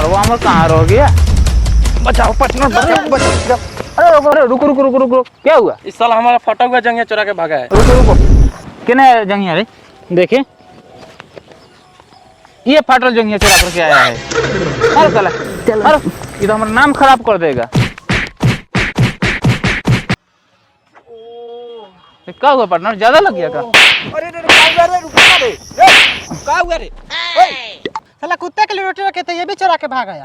Partner हमारा कहाँ रह गया? बचाओ पार्टनर, बचाओ। अरे रुको रुको रुको रुको, क्या हुआ? इस साल हमारा फटा हुआ जंगिया चुरा के भागा है। रुको रुको, किने जंगिया रे? देखे ये फाटल जंगिया चुरा करके आया है। अरे साला, अरे ये तो हमारा नाम खराब कर देगा। क्या हुआ पार्टनर, ज्यादा लग गया क्या? अरे क्या हुआ रे? साला कुत्ते के लिए रोटी रखे थे, ये भी चुरा के भाग गया।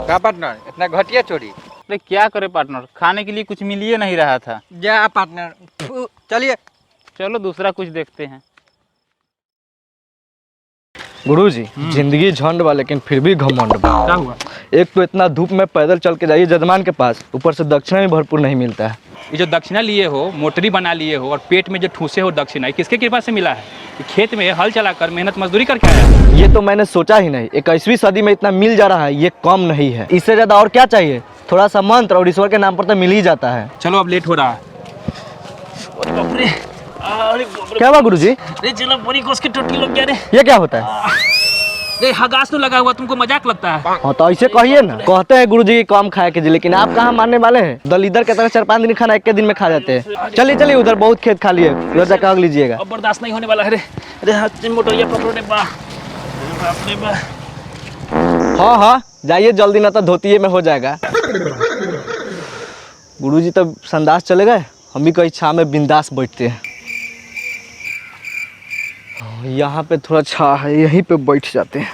क्या पार्टनर, इतना घटिया चोरी? अरे क्या करे पार्टनर, खाने के लिए कुछ मिल ही नहीं रहा था। जा पार्टनर, चलिए चलो दूसरा कुछ देखते हैं। गुरुजी, जिंदगी झंड बा लेकिन फिर भी घमंड बा। क्या हुआ? एक तो इतना धूप में पैदल चल के जाइए जजमान के पास, ऊपर से दक्षिणा भी भरपूर नहीं मिलता है। ये जो दक्षिणा लिए हो, मोटरी बना लिए हो और पेट में जो ठूसे हो दक्षिणा, ये किसके कृपा से मिला है? ये खेत में हल चलाकर मेहनत मजदूरी करके आया है। ये तो मैंने सोचा ही नहीं, 21वीं सदी में इतना मिल जा रहा है, ये कम नहीं है। इससे ज्यादा और क्या चाहिए? थोड़ा सा मंत्र और ईश्वर के नाम पर तो मिल ही जाता है। चलो अब लेट हो रहा है। क्या हुआ गुरुजी? अरे चलो बड़ी कोस की टोटी लग गया रे। ये क्या होता है? अरे हगास तो लगा हुआ, तुमको मजाक लगता है? हाँ तो ऐसे कहिए ना। कहते हैं गुरुजी कम खाए के जी, लेकिन आप कहाँ मानने वाले हैं? दलीदर के तरह 4-5 दिन खाना एक के दिन में खा जाते हैं। चलिए चलिए, उधर बहुत खेत खाली है, उधर जाकर आग लीजिएगा। अब बर्दाश्त नहीं होने वाला है रे। अरे हाथ मोटरिया पकड़ो रे बा। बाप रे बा। हाँ हाँ जाइए जल्दी, ना तो धोतिये में हो जाएगा। गुरुजी तो संदास चले गए, हम भी कहीं छाव में बिंदास बैठते हैं। यहाँ पे थोड़ा छा है, यहीं पे बैठ जाते हैं।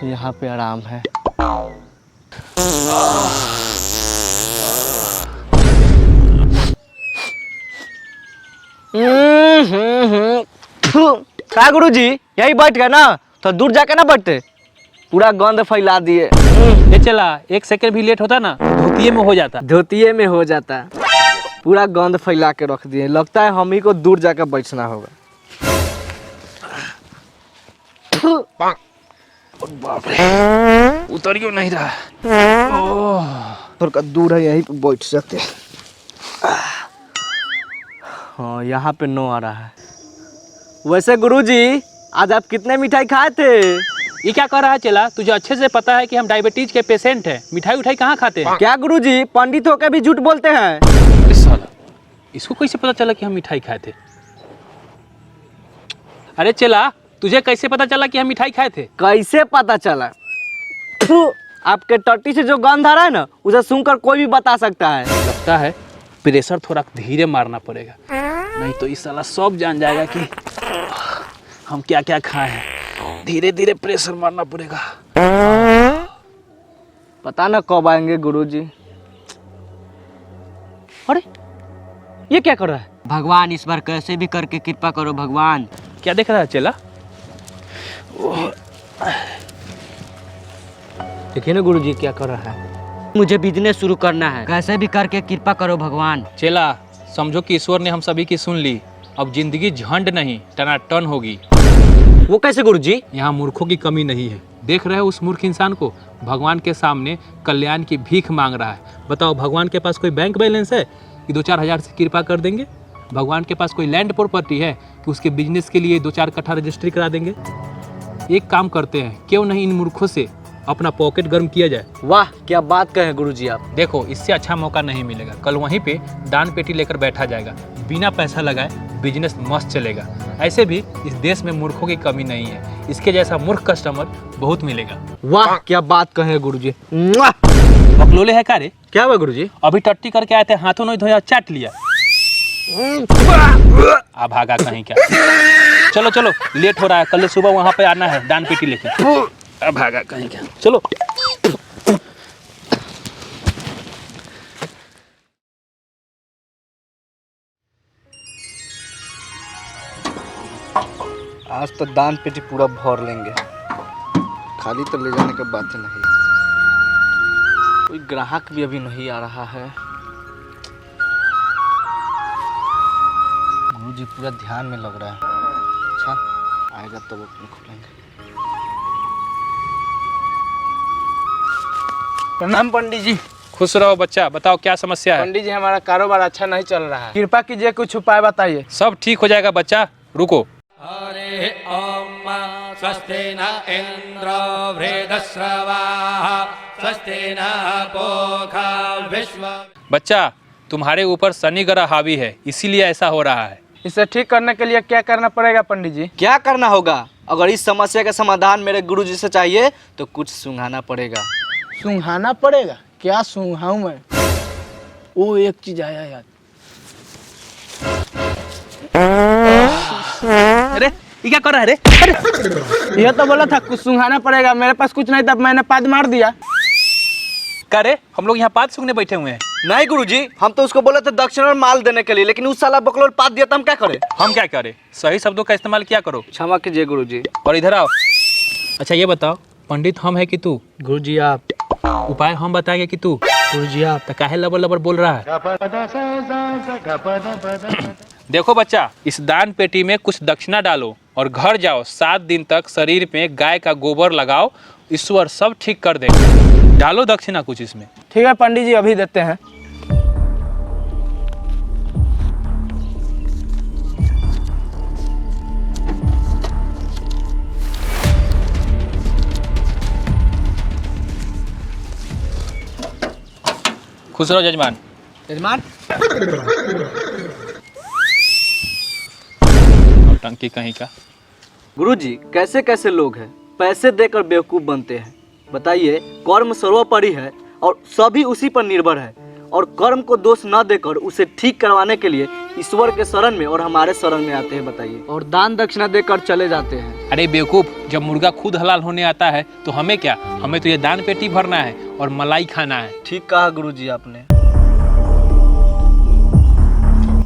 यहाँ पे आराम है। क्या गुरुजी, यहीं बैठ गए ना? तो दूर जाके ना बैठते, पूरा गंद फैला दिए। ये चला, एक सेकंड भी लेट होता ना धोतिये में हो जाता। धोतिये में हो जाता, पूरा गंद फैला के रख दिए। लगता है हम ही को दूर जाकर बैठना होगा। बाप रे, उतर क्यों नहीं रहा? थोड़ा दूर है, यहीं पे बैठ सकते हैं। हाँ यहाँ पे नो आ रहा है। वैसे गुरुजी, आज आप कितने मिठाई खाए थे? ये क्या कर रहा है चला? तुझे अच्छे से पता है कि हम डायबिटीज के पेशेंट हैं। मिठाई उठाई कहाँ खाते हैं? क्या गुरुजी, पंडित होकर भी झूठ बोलते हैं? अरे साला, इसको कैसे पता चला कि हम मिठाई खाए थे? अरे चला, तुझे कैसे पता चला कि हम मिठाई खाए थे? कैसे पता चला? आपके टट्टी से जो गंध आ रहा है ना, उसे सुनकर कोई भी बता सकता है। लगता है प्रेशर थोड़ा धीरे मारना पड़ेगा, नहीं तो इस साला सब जान जाएगा कि हम क्या क्या खाए हैं। धीरे धीरे प्रेशर मारना पड़ेगा। पता ना कब आएंगे गुरुजी। अरे ये क्या कर रहा है? भगवान इस बार कैसे भी करके कृपा करो भगवान। क्या देख रहा है चला? देखिए ना गुरुजी क्या कर रहा है। मुझे बिजनेस शुरू करना है, कैसे भी करके कृपा करो भगवान। चला, समझो कि ईश्वर ने हम सभी की सुन ली। अब जिंदगी झंड नहीं टनाटन होगी। वो कैसे गुरुजी? यहाँ मूर्खों की कमी नहीं है। देख रहे हो उस मूर्ख इंसान को? भगवान के सामने कल्याण की भीख मांग रहा है। बताओ, भगवान के पास कोई बैंक बैलेंस है कि 2-4 हज़ार से कृपा कर देंगे? भगवान के पास कोई लैंड प्रॉपर्टी है कि उसके बिजनेस के लिए 2-4 कट्ठा रजिस्ट्री करा देंगे? एक काम करते हैं, क्यों नहीं इन मूर्खों से अपना पॉकेट गर्म किया जाए। वाह क्या बात कहे गुरुजी आप। देखो, इससे अच्छा मौका नहीं मिलेगा। कल वहीं पे दान पेटी लेकर बैठा जाएगा, बिना पैसा लगाए बिजनेस मस्त चलेगा। ऐसे भी इस देश में मूर्खों की कमी नहीं है। इसके जैसा मूर्ख कस्टमर बहुत मिलेगा। वाह क्या बात कहे गुरुजी। बकलोले है का रे? क्या हुआ गुरुजी? अभी टट्टी करके आए थे, हाथों नहीं धोया, चाट लिया। आ भागा कहीं क्या? चलो चलो, लेट हो रहा है, कल सुबह वहां पे आना है दान पेटी लेके। आ भागा कहीं क्या? चलो। आज तो दान पेटी पूरा भर लेंगे, खाली तो ले जाने की बात नहीं। कोई ग्राहक भी अभी नहीं आ रहा है। गुरुजी पूरा ध्यान में लग रहा है। अच्छा आएगा तब अपने खोलेंगे। प्रणाम पंडित जी। खुश रहो बच्चा, बताओ क्या समस्या है। पंडित जी हमारा कारोबार अच्छा नहीं चल रहा है, कृपा कीजिए कुछ उपाय बताइए। सब ठीक हो जाएगा बच्चा, रुको। स्वस्ति न इंद्रो वृद्धश्रवाः स्वस्ति न पूषा विश्व। बच्चा, तुम्हारे ऊपर शनि ग्रह हावी है, इसीलिए ऐसा हो रहा है। इसे ठीक करने के लिए क्या करना पड़ेगा पंडित जी? क्या करना होगा? अगर इस समस्या का समाधान मेरे गुरुजी से चाहिए तो कुछ सूंघाना पड़ेगा। सूंघाना पड़ेगा? क्या सूंघाऊं मैं? वो एक चीज आया याद। अरे ये क्या कर रहा है रे? यह तो बोला था कुछ सूंघाना पड़ेगा, मेरे पास कुछ नहीं था, मैंने पाद मार दिया। क्या रे, हम लोग यहाँ पाद सूंघने बैठे हुए हैं। नहीं गुरुजी, हम तो उसको बोले थे दक्षिण और माल देने के लिए, लेकिन उस साला बकलोल पाद दिया तो हम क्या करें? हम क्या करें, सही शब्दों का इस्तेमाल किया करो। क्षमा कीजिए गुरुजी। और इधर आओ। अच्छा ये बताओ, पंडित हम है कि तू? गुरुजी आप। उपाय हम बताएंगे कि तू? गुरुजी आप। तो काहे लबर लबर बोल रहा है? देखो बच्चा, इस दान पेटी में कुछ दक्षिणा डालो और घर जाओ, 7 दिन तक शरीर में गाय का गोबर लगाओ, ईश्वर सब ठीक कर देगा। डालो दक्षिणा कुछ इसमें। ठीक है पंडित जी, अभी देते हैं। खुश रहो जजमान। यजमान, टंकी कहीं का। गुरुजी कैसे कैसे लोग हैं, पैसे देकर बेवकूफ बनते हैं। बताइए, कर्म सर्वोपरि है और सभी उसी पर निर्भर है, और कर्म को दोष न देकर उसे ठीक करवाने के लिए ईश्वर के शरण में और हमारे शरण में आते हैं। बताइए, और दान दक्षिणा देकर चले जाते हैं। अरे बेवकूफ, जब मुर्गा खुद हलाल होने आता है तो हमें क्या, हमें तो ये दान पेटी भरना है और मलाई खाना है। ठीक कहा गुरुजी आपने।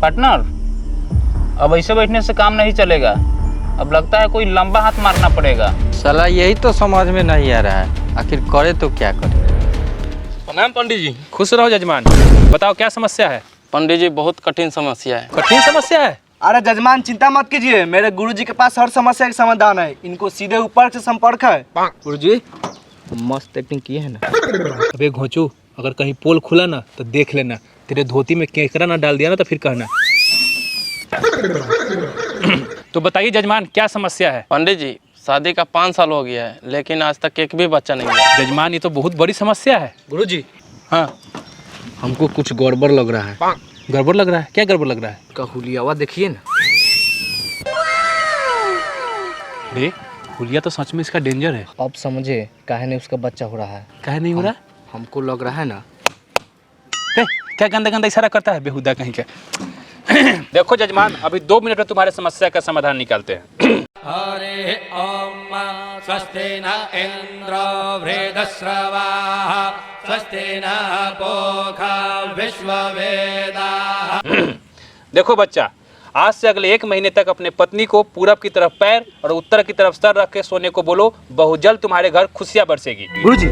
पार्टनर, अब ऐसे बैठने से काम नहीं चलेगा, अब लगता है कोई लंबा हाथ मारना पड़ेगा। साला यही तो समझ में नहीं आ रहा है, आखिर करे तो क्या करे। प्रणाम पंडित जी। खुश रहो जजमान, बताओ क्या समस्या है? पंडित जी बहुत कठिन समस्या है। कठिन समस्या है? अरे जजमान चिंता मत कीजिए, मेरे गुरुजी के पास हर समस्या का समाधान है। इनको सीधे ऊपर से संपर्क है। गुरुजी मस्त एक्टिंग की है ना। अबे घोंचू, अगर कहीं पोल खुला ना तो देख लेना, तेरे धोती में केकड़ा ना डाल दिया ना तो फिर कहना। तो बताइए जजमान, क्या समस्या है? पंडित जी, शादी का 5 साल हो गया है, लेकिन आज तक एक भी बच्चा नहीं हुआ। जजमान, ये तो बहुत बड़ी समस्या है। गुरुजी हाँ, हमको कुछ गड़बड़ लग रहा है। गड़बड़ लग रहा है? क्या गड़बड़ लग रहा है? का हुलियावा देखिए ना। अरे हुलिया तो सच में इसका डेंजर है। अब समझे काहे नहीं उसका बच्चा हो रहा है। काहे नहीं हो रहा? हमको लग रहा है ना। क्या गंदा गंदा इशारा करता है बेहुदा कहीं का। देखो जजमान, अभी 2 मिनट में तुम्हारे समस्या का समाधान निकालते हैं। हरे ओम स्वस्ति न इंद्रो वृद्धश्रवाः स्वस्ति न पूषा विश्ववेदाः। देखो बच्चा, आज से अगले 1 महीने तक अपने पत्नी को पूरब की तरफ पैर और उत्तर की तरफ सर रख के सोने को बोलो, बहुत जल्द तुम्हारे घर खुशियां बरसेगी। गुरुजी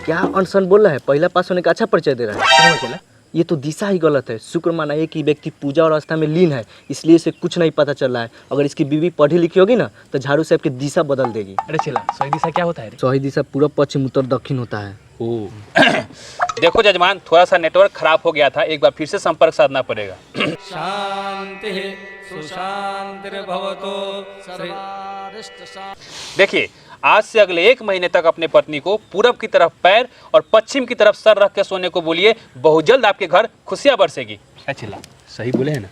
क्या अनसन बोल रहा है? पहला पास होने का अच्छा परिचय दे रहा है। ये तो दिशा ही गलत है। शुक्र मानाइए कि व्यक्ति पूजा और आस्था में लीन है, इसलिए इसे कुछ नहीं पता चल रहा है। अगर इसकी बीवी पढ़ी लिखी होगी ना तो झाड़ू से आपकी दिशा बदल देगी। अरे चला, सही दिशा क्या होता है रे? सही दिशा पूरब पश्चिम उत्तर दक्षिण होता है। देखो जजमान, थोड़ा सा नेटवर्क खराब हो गया था, एक बार फिर से संपर्क साधना पड़ेगा। शांति सुशांतिर्भवतु। देखिए, आज से अगले 1 महीने तक अपने पत्नी को पूरब की तरफ पैर और पश्चिम की तरफ सर रख के सोने को बोलिए, बहुत जल्द आपके घर खुशियां बरसेगी। अच्छा, सही बोले हैं ना?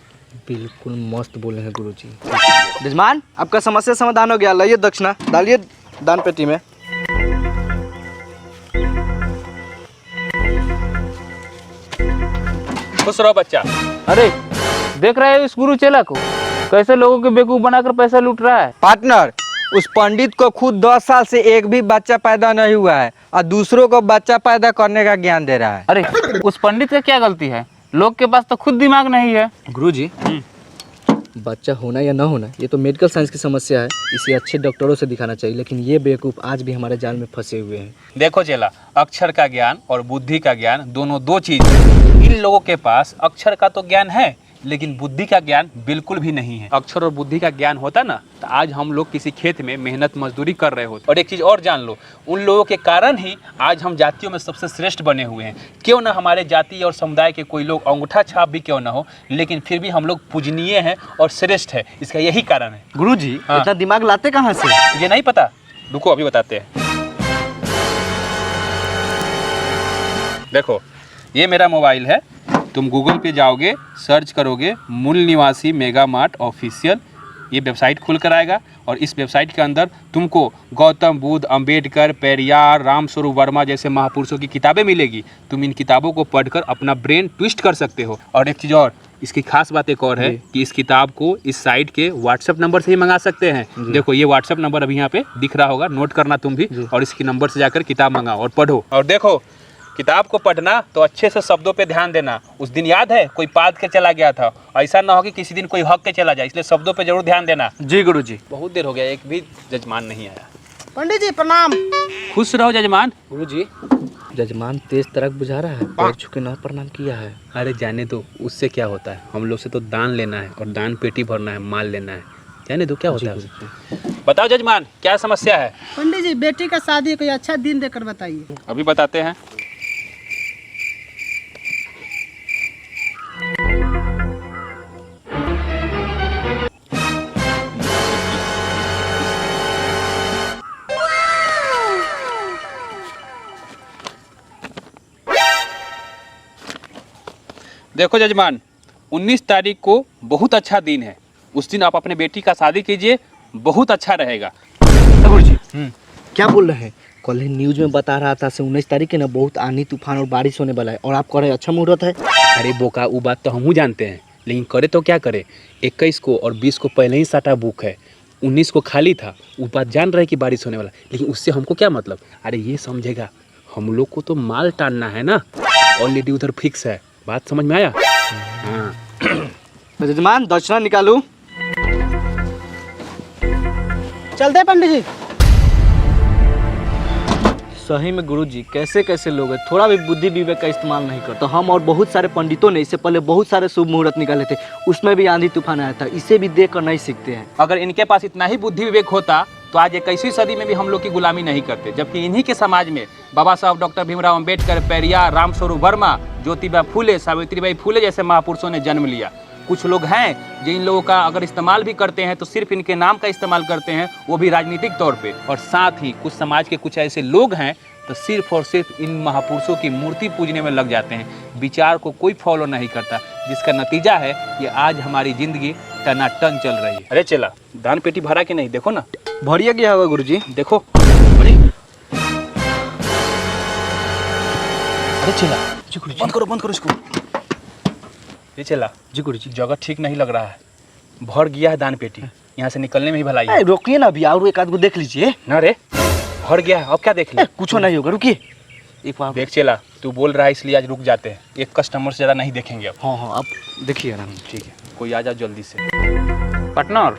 बिल्कुल मस्त बोले हैं गुरुजी। जजमान, आपका समस्या समाधान हो गया। लाइए दक्षिणा, डालिए दान पेटी में। खुश रहो बच्चा। अरे देख रहे हो इस गुरु चेला को, कैसे लोगों के बेवकूफ बनाकर पैसा लूट रहा है। पार्टनर, उस पंडित को खुद 10 साल से एक भी बच्चा पैदा नहीं हुआ है और दूसरों को बच्चा पैदा करने का ज्ञान दे रहा है। अरे उस पंडित का क्या गलती है, लोग के पास तो खुद दिमाग नहीं है। गुरुजी बच्चा होना या ना होना ये तो मेडिकल साइंस की समस्या है, इसे अच्छे डॉक्टरों से दिखाना चाहिए, लेकिन ये बेवकूफ़ आज भी हमारे जाल में फंसे हुए हैं। देखो चेला, अक्षर का ज्ञान और बुद्धि का ज्ञान दोनों 2 चीज है। इन लोगों के पास अक्षर का तो ज्ञान है, लेकिन बुद्धि का ज्ञान बिल्कुल भी नहीं है। अक्षर और बुद्धि का ज्ञान होता ना तो आज हम लोग किसी खेत में मेहनत मजदूरी कर रहे होते। और एक चीज़ और जान लो, उन लोगों के कारण ही आज हम जातियों में सबसे श्रेष्ठ बने हुए हैं। क्यों ना हमारे जाति और समुदाय के कोई लोग अंगूठा छाप भी क्यों ना हो, लेकिन फिर भी हम लोग पूजनीय हैं और श्रेष्ठ है। इसका यही कारण है। गुरुजी हाँ। इतना दिमाग लाते कहाँ से? ये नहीं पता? रुको अभी बताते हैं। देखो ये मेरा मोबाइल है, तुम गूगल पे जाओगे, सर्च करोगे मूल निवासी मेगा मार्ट ऑफिशियल, ये वेबसाइट खुल कर आएगा। और इस वेबसाइट के अंदर तुमको गौतम बुद्ध, अंबेडकर, पेरियार, रामस्वरूप वर्मा जैसे महापुरुषों की किताबें मिलेगी। तुम इन किताबों को पढ़कर अपना ब्रेन ट्विस्ट कर सकते हो। और एक चीज़ और, इसकी खास बात एक और है कि इस किताब को इस साइट के व्हाट्सएप नंबर से ही मंगा सकते हैं। देखो ये व्हाट्सएप नंबर अभी यहाँ पे दिख रहा होगा, नोट करना तुम भी, और इसकी नंबर से जाकर किताब मंगाओ और पढ़ो। और देखो किताब को पढ़ना तो अच्छे से शब्दों पे ध्यान देना। उस दिन याद है कोई पाद के चला गया था, ऐसा ना हो कि किसी दिन कोई हक के चला जाए, इसलिए शब्दों पे जरूर ध्यान देना। जी गुरुजी। बहुत देर हो गया, एक भी जजमान नहीं आया। पंडित जी प्रणाम। खुश रहो जजमान। गुरुजी, जजमान तेज तरक बुझा रहा है, पैर छू के न प्रणाम किया है। अरे जाने दो, उससे क्या होता है, हम लोग से तो दान लेना है और दान पेटी भरना है, माल लेना है। जाने दो क्या होता है। बताओ जजमान क्या समस्या है। पंडित जी बेटी का शादी कोई अच्छा दिन देकर बताइए। अभी बताते हैं। देखो जजमान, 19 तारीख को बहुत अच्छा दिन है, उस दिन आप अपने बेटी का शादी कीजिए, बहुत अच्छा रहेगा। गुरुजी क्या बोल रहे हैं? कल ही न्यूज में बता रहा था 19 तारीख के ना बहुत आंधी तूफान और बारिश होने वाला है, और आप कह रहे हैं अच्छा मुहूर्त है। अरे बोका, वो बात तो हम जानते हैं, लेकिन करे तो क्या करे। 21 को और 20 को पहले ही साटा बुक है, 19 को खाली था। वो बात जान रहे कि बारिश होने वाला, लेकिन उससे हमको क्या मतलब। अरे ये समझेगा, हम लोग को तो माल टानना है ना, ऑलरेडी उधर फिक्स है। बात समझ में आया? हाँ। तो जजमान दक्षिणा निकालू। चलते पंडित जी। सही में गुरुजी कैसे कैसे लोग हैं, थोड़ा भी बुद्धि विवेक का इस्तेमाल नहीं करते। तो हम और बहुत सारे पंडितों ने इससे पहले बहुत सारे शुभ मुहूर्त निकाले थे, उसमें भी आंधी तूफान आया था। इसे भी देख कर नहीं सीखते हैं। अगर इनके पास इतना ही बुद्धि विवेक होता तो आज 21वीं सदी में भी हम लोग की गुलामी नहीं करते। जबकि इन्हीं के समाज में बाबा साहब डॉक्टर भीमराव अंबेडकर, पेरियार, रामस्वरूप वर्मा, ज्योतिबा फूले, सावित्रीबाई फूले जैसे महापुरुषों ने जन्म लिया। कुछ लोग हैं जो इन लोगों का अगर इस्तेमाल भी करते हैं तो सिर्फ इनके नाम का इस्तेमाल करते हैं, वो भी राजनीतिक तौर पे। और साथ ही कुछ समाज के कुछ ऐसे लोग हैं तो सिर्फ और सिर्फ इन महापुरुषों की मूर्ति पूजने में लग जाते हैं, विचार को कोई फॉलो नहीं करता, जिसका नतीजा है कि आज हमारी जिंदगी टनाटन चल रही है। अरे चला, दान पेटी भरा कि नहीं, देखो ना। भरिया गया होगा गुरुजी, देखो। अरे चला, बंद करो इसको। ये चला जी गुरुजी। जगह ठीक नहीं लग रहा है, भर गया है दान पेटी, यहाँ से निकलने में ही भलाई है। रोकिए ना अभी, और एक आध को देख लीजिए ना रे, भर गया है, अब क्या देख ले। कुछ नहीं होगा, रुकिए एक बार। देख चला, तू बोल रहा है इसलिए आज रुक जाते हैं, एक कस्टमर से ज़्यादा नहीं देखेंगे अब। हाँ हाँ, अब देखिए आराम। ठीक है, कोई आ जाओ जल्दी से। पार्टनर,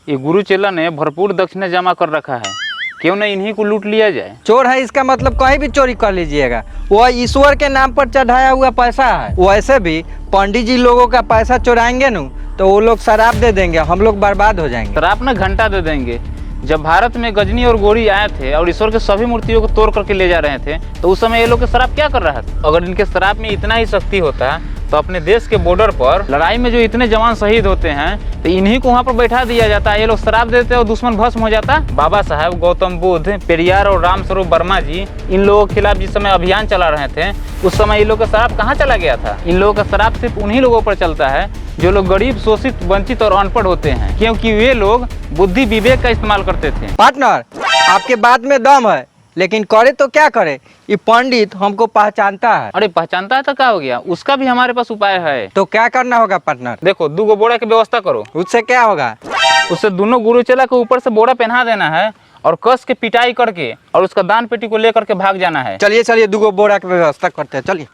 ये गुरु चेला ने भरपूर दक्षिणा जमा कर रखा है, क्यों न इन्हीं को लूट लिया जाए। चोर है इसका मतलब कहीं भी चोरी कर लीजिएगा, वो ईश्वर के नाम पर चढ़ाया हुआ पैसा है। वैसे भी पंडित जी लोगों का पैसा चुराएंगे न तो वो लोग शराब दे देंगे, हम लोग बर्बाद हो जाएंगे। शराब ना घंटा दे देंगे। जब भारत में गजनी और गोरी आए थे और ईश्वर के सभी मूर्तियों को तोड़ करके ले जा रहे थे, तो उस समय ये लोग शराब क्या कर रहा था। अगर इनके शराब में इतना ही शक्ति होता तो अपने देश के बॉर्डर पर लड़ाई में जो इतने जवान शहीद होते हैं तो इन्हीं को वहाँ पर बैठा दिया जाता, ये लोग शराब देते और दुश्मन भस्म हो जाता। बाबा साहब, गौतम बुद्ध, पेरियार और रामस्वरूप वर्मा जी इन लोगों के खिलाफ जिस समय अभियान चला रहे थे, उस समय इन लोगों का शराब कहाँ चला गया था। इन लोगों का शराब सिर्फ उन्हीं लोगों पर चलता है जो लोग गरीब, शोषित, वंचित और अनपढ़ होते हैं, क्योंकि वे लोग बुद्धि विवेक का इस्तेमाल करते थे। पार्टनर, आपके बात में दम है, लेकिन करे तो क्या करे, ये पंडित हमको पहचानता है। अरे पहचानता है तो क्या हो गया, उसका भी हमारे पास उपाय है। तो क्या करना होगा पार्टनर? देखो, 2 बोरा की व्यवस्था करो। उससे क्या होगा? उससे दोनों गुरु चेला के ऊपर से बोरा पहना देना है और कस के पिटाई करके और उसका दान पेटी को लेकर के भाग जाना है। चलिए चलिए, 2 बोरा की व्यवस्था करते हैं, चलिए।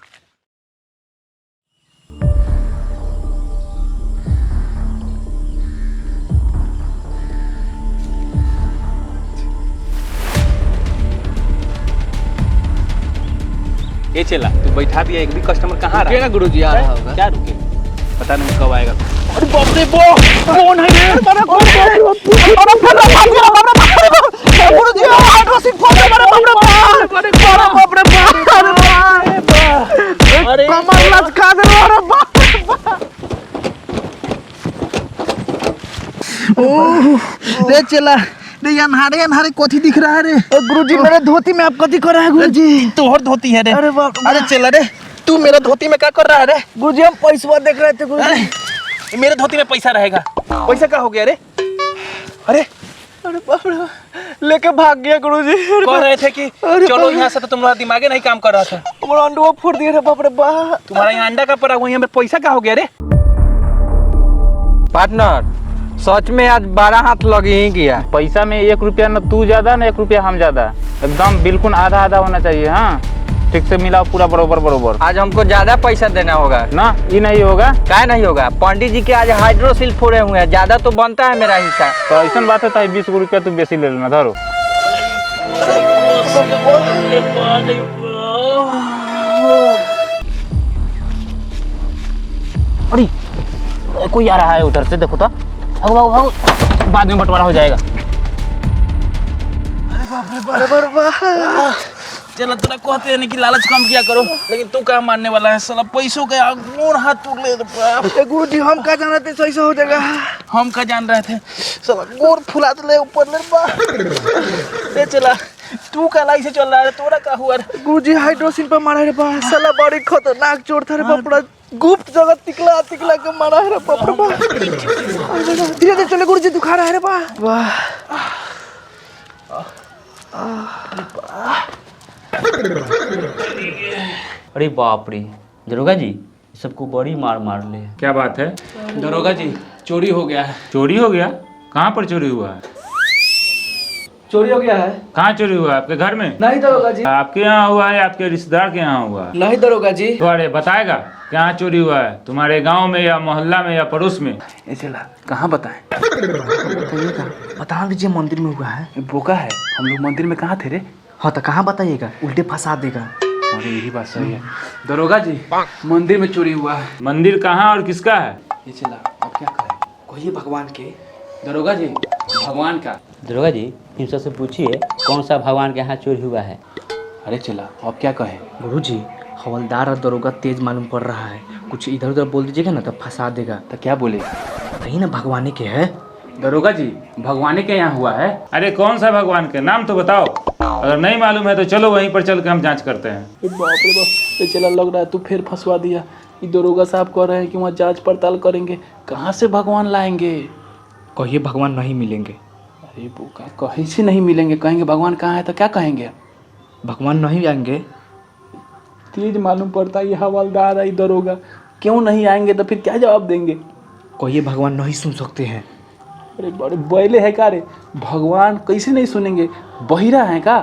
ये चला, तू बैठा दिया, एक भी कस्टमर कहाँ रहा? ना गुरुजी आ रहा होगा। क्या रुके? पता नहीं कब आएगा। रे चला रे, अन्हारे अन्हारे कोठी दिख रहा है रे। गुरुजी मेरे धोती में आप कथी कर रहा है गुरुजी? तोहर धोती है रे। अरे बाप, अरे चला रे, तू मेरा धोती में क्या कर रहा है रे? गुरुजी हम पैसा देख रहे थे गुरुजी। अरे मेरे धोती में पैसा रहेगा, पैसा क्या हो गया रे? अरे अरे बाप रे, लेके भाग गया गुरुजी। कह रहे थे कि चलो यहाँ से, तो तुम्हारा दिमागे नहीं काम कर रहा था। हमारा अंडा फोड़ दिया रे बाप रे बाप। तुम्हारा यहाँ अंडा का पड़ा हुआ, यहाँ में पैसा क्या हो गया रे? पार्टनर, सच में आज 12 हाथ लग ही गया। पैसा में 1 रुपया न तू ज्यादा न 1 रुपया हम ज्यादा, एकदम बिल्कुल आधा आधा होना चाहिए। हाँ, ठीक से मिलाओ, पूरा बरोबर बरोबर। आज हमको ज्यादा पैसा देना होगा ना, ये नहीं होगा। क्या नहीं होगा? पंडित जी के आज हाइड्रोसिल फोड़े हुए हैं, ज्यादा तो बनता है मेरा हिस्सा। तो ऐसा बात है, तो 20 रुपया तू बेसी ले लेना। धरो। अरे कोई आ रहा है उधर से, देखो तो। भागो भागो भागो, बाद में बंटवारा हो जाएगा। चलो तेरा कहते हैं कि लालच कम किया करो, लेकिन तू क्या मानने वाला है? साला पैसों के गोड़ हाथ टूट ले। गुरुजी हम क्या जान रहे थे सही से हो जाएगा? हम क्या जान रहे थे? साला गोड़ फुला दे ऊपर ले बा। ले चला, तू क्या लाई से चल रहा है? तोरा क्या हुआ रे? गुरुजी हाइड्रोसिन पे मारा रे बा। साला बड़ी खतरनाक चोर था रे बाप रे, गुप्त जगह तिकला तिकला के मारा है रे बाप रे बा। धीरे धीरे चले गुरुजी, दुखा रहा है रे बा। वाह अरे बाप रे दरोगा जी, सबको बड़ी मार मार ले। क्या बात है? दरोगा जी, चोरी हो गया है। चोरी हो गया? कहाँ पर चोरी हुआ है? चोरी हो गया है? कहाँ चोरी हुआ है? आपके घर में? नहीं दरोगा जी। आपके यहाँ हुआ है, आपके रिश्तेदार के यहाँ हुआ है? नहीं दरोगा जी। तो अरे बताएगा कहाँ चोरी हुआ है? तुम्हारे गांव में या मोहल्ला में या पड़ोस में? ये चला, कहाँ बताएं? बता दीजिए, मंदिर में हुआ है। बोका है, हम लोग मंदिर में कहाँ थे रे? हाँ तो कहाँ बताइएगा, उल्टे फंसा देगा। अरे यही बात सही है। दरोगा जी, मंदिर में चोरी हुआ है। मंदिर कहाँ और किसका है? ये चला, अब क्या करें? कहिए भगवान के। दरोगा जी, भगवान का। दरोगा जी, इन सबसे पूछिए कौन सा भगवान के यहाँ चोरी हुआ है। अरे चला, अब क्या कहें? गुरुजी हवलदार और दरोगा तेज मालूम पड़ रहा है, कुछ इधर उधर बोल दीजिएगा ना तो फंसा देगा। तो क्या बोले? कहीं ना भगवान के है। दरोगा जी, भगवान के यहाँ हुआ है। अरे कौन सा भगवान के? नाम तो बताओ। अगर नहीं मालूम है तो चलो वहीं पर चल के हम जांच करते हैं। बाप रे बाप, ये चला लग रहा है तू फिर फंसवा दिया। ये दरोगा साहब कह रहे हैं कि वहाँ जांच पड़ताल करेंगे, कहाँ से भगवान लाएंगे? कहिए भगवान नहीं मिलेंगे। अरे बोका, कहीं से नहीं मिलेंगे, कहेंगे भगवान कहाँ है तो क्या कहेंगे? भगवान नहीं आएंगे। तेज मालूम पड़ता है ये हवलदार है, दरोगा क्यों नहीं आएंगे? तो फिर क्या जवाब देंगे? कहिए भगवान नहीं सुन सकते हैं। अरे बड़े बैले है का रे, भगवान कैसे नहीं सुनेंगे? बहिरा है का?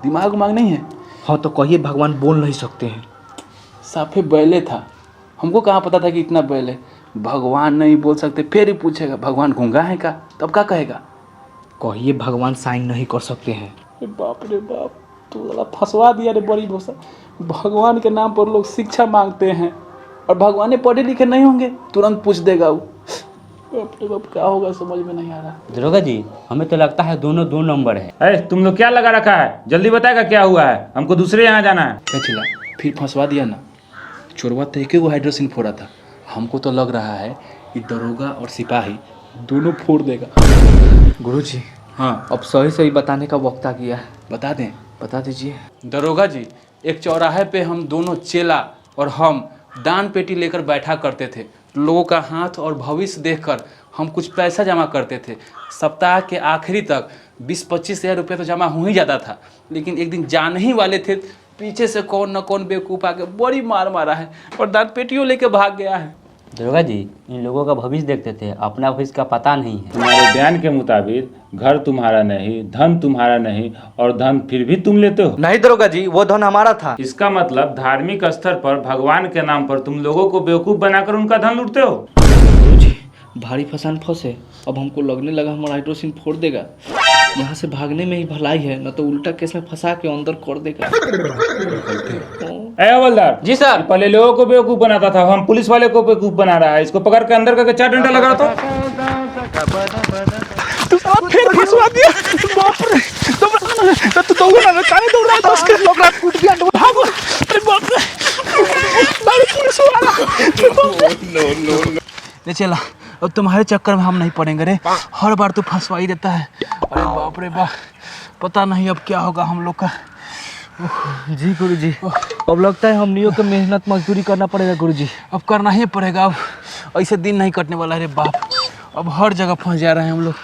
दिमाग उमाग नहीं है? हाँ तो कहिए भगवान बोल नहीं सकते हैं। साफे बैले था, हमको कहाँ पता था कि इतना बैल है। भगवान नहीं बोल सकते, फिर ही पूछेगा भगवान गूंगा है का? तब क्या कहेगा? कहिए भगवान साइन नहीं कर सकते हैं। अरे बाप रे बाप, तू साला फंसवा दिया रे बड़ी भोसा। भगवान के नाम पर लोग शिक्षा मांगते हैं और भगवान पढ़े लिखे नहीं होंगे, तुरंत पूछ देगा वो। बाप रे बाप, क्या होगा समझ में नहीं आ रहा। दरोगा जी, हमें तो लगता है दोनों 2 नंबर है। अरे तुम लोग क्या लगा रखा है? जल्दी बताएगा क्या हुआ है, हमको दूसरे यहाँ जाना है। क्या चिल्ला, फिर फंसवा दिया ना। चोरवा तो एक वो हाइड्रोसिन फोड़ा था, हमको तो लग रहा है कि दरोगा और सिपाही दोनों फोड़ देगा। गुरुजी हाँ, अब सही सही बताने का वक्त आ गया है। बता दें। बता दीजिए। दरोगा जी, एक चौराहे पे हम दोनों चेला और हम दान पेटी लेकर बैठा करते थे। लोगों का हाथ और भविष्य देखकर हम कुछ पैसा जमा करते थे। सप्ताह के आखिरी तक 20-25 हज़ार रुपये तो जमा हो ही जाता था। लेकिन एक दिन जाने ही वाले थे, पीछे से कौन न कौन बेवकूफ़ आके बड़ी मार मारा है और दान पेटियों लेके भाग गया है। दरोगा जी, इन लोगों का भविष्य देखते थे, अपना भविष्य का पता नहीं है। तुम्हारे बयान के मुताबिक घर तुम्हारा नहीं, धन तुम्हारा नहीं, और धन फिर भी तुम लेते हो। नहीं दरोगा जी, वो धन हमारा था। इसका मतलब धार्मिक स्तर पर भगवान के नाम पर तुम लोगों को बेवकूफ बनाकर उनका धन लूटते हो। गुरुजी भारी फसान फंसे, अब हमको लगने लगा हमारा हाइड्रोसिन फोड़ देगा। यहाँ से भागने में ही भलाई है, न तो उल्टा केस में फंसा के अंदर कर देगा। ए हवलदार जी सर। पहले लोगों को बेवकूफ बनाता था, हम पुलिस वाले को बेवकूफ बना रहा है। इसको पकड़ के अंदर करके 4 डंडा लगा तो तू साला फिर फंसवा दिया। बाप रे तू दौड़ ना काने दौड़ रहा है 10 के लोग रात कूद दिया भागो। अरे बाप रे बड़ी पुलिस वाला ले चला। अब तुम्हारे चक्कर में हम नहीं पड़ेंगे रे, हर बार तू फंसवा ही देता है। अरे बाप रे बाप, पता नहीं अब क्या होगा हम लोग का। जी गुरुजी, अब लगता है हम नियो को मेहनत मजदूरी करना पड़ेगा गुरुजी। अब करना ही पड़ेगा, अब ऐसे दिन नहीं कटने वाला है रे बाप। अब हर जगह फंस जा रहे हैं हम लोग।